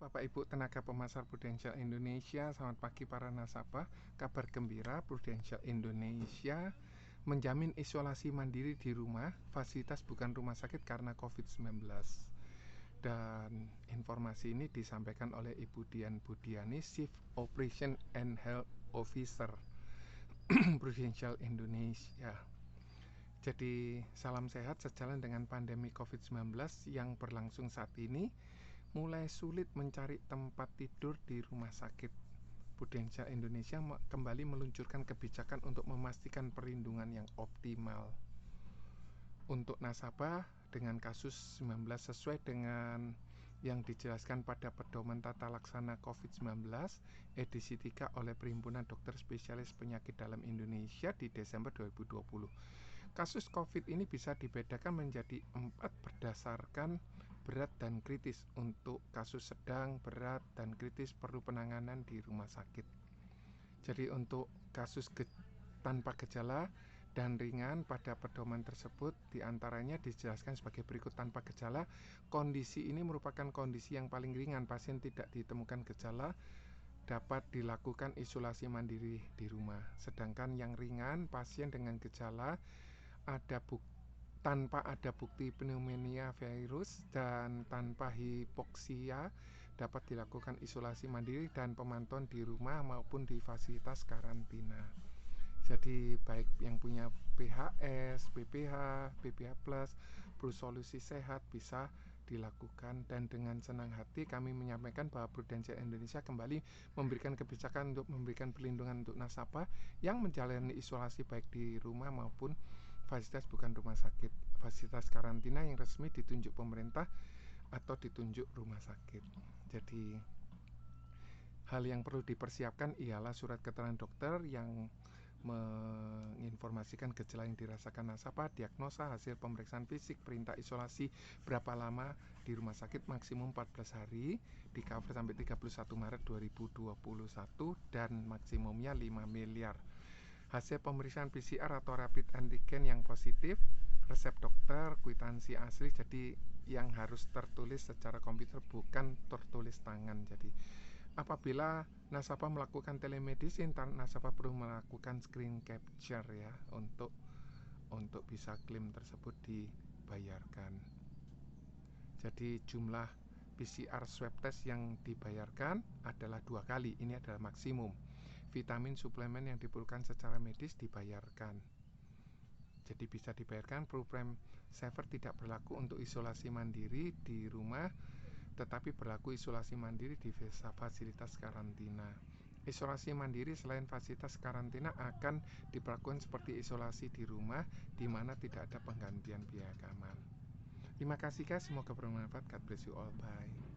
Bapak Ibu tenaga pemasar Prudential Indonesia, selamat pagi para nasabah. Kabar gembira, Prudential Indonesia menjamin isolasi mandiri di rumah, fasilitas bukan rumah sakit karena COVID-19. Dan informasi ini disampaikan oleh Ibu Dian Budiani, Chief Operation and Health Officer Prudential Indonesia. Jadi salam sehat sejalan dengan pandemi COVID-19 yang berlangsung saat ini. Mulai sulit mencari tempat tidur di rumah sakit. Prudential Indonesia kembali meluncurkan kebijakan untuk memastikan perlindungan yang optimal untuk nasabah dengan kasus 19 sesuai dengan yang dijelaskan pada pedoman tata laksana COVID-19 edisi 3 oleh Perhimpunan Dokter Spesialis Penyakit Dalam Indonesia di Desember 2020. Kasus COVID ini bisa dibedakan menjadi 4 berdasarkan berat dan kritis. Untuk kasus sedang, berat, dan kritis perlu penanganan di rumah sakit. Jadi untuk kasus tanpa gejala dan ringan pada pedoman tersebut diantaranya dijelaskan sebagai berikut. Tanpa gejala, kondisi ini merupakan kondisi yang paling ringan. Pasien tidak ditemukan gejala, dapat dilakukan isolasi mandiri di rumah. Sedangkan yang ringan, pasien dengan gejala tanpa ada bukti pneumonia virus dan tanpa hipoksia dapat dilakukan isolasi mandiri dan pemantauan di rumah maupun di fasilitas karantina. Jadi baik yang punya PHS, PPH, PPH Plus, Prosolusi Sehat bisa dilakukan. Dan dengan senang hati kami menyampaikan bahwa Prudential Indonesia kembali memberikan kebijakan untuk memberikan perlindungan untuk nasabah yang menjalani isolasi baik di rumah maupun fasilitas bukan rumah sakit, fasilitas karantina yang resmi ditunjuk pemerintah atau ditunjuk rumah sakit. Jadi hal yang perlu dipersiapkan ialah surat keterangan dokter yang menginformasikan gejala yang dirasakan nasabah, diagnosa, hasil pemeriksaan fisik, perintah isolasi berapa lama di rumah sakit, maksimum 14 hari, di cover sampai 31 Maret 2021 dan maksimumnya 5 miliar. Hasil pemeriksaan PCR atau rapid antigen yang positif, resep dokter, kwitansi asli, jadi yang harus tertulis secara komputer bukan tertulis tangan. Jadi apabila nasabah melakukan telemedicine, nasabah perlu melakukan screen capture ya untuk bisa klaim tersebut dibayarkan. Jadi jumlah PCR swab test yang dibayarkan adalah 2 kali. Ini adalah maksimum. Vitamin suplemen yang diperlukan secara medis dibayarkan. Jadi bisa dibayarkan. Program Saver tidak berlaku untuk isolasi mandiri di rumah, tetapi berlaku isolasi mandiri di fasilitas karantina. Isolasi mandiri selain fasilitas karantina akan diperlakukan seperti isolasi di rumah, di mana tidak ada penggantian biaya kamar. Terima kasih guys, semoga bermanfaat. God bless you all, bye.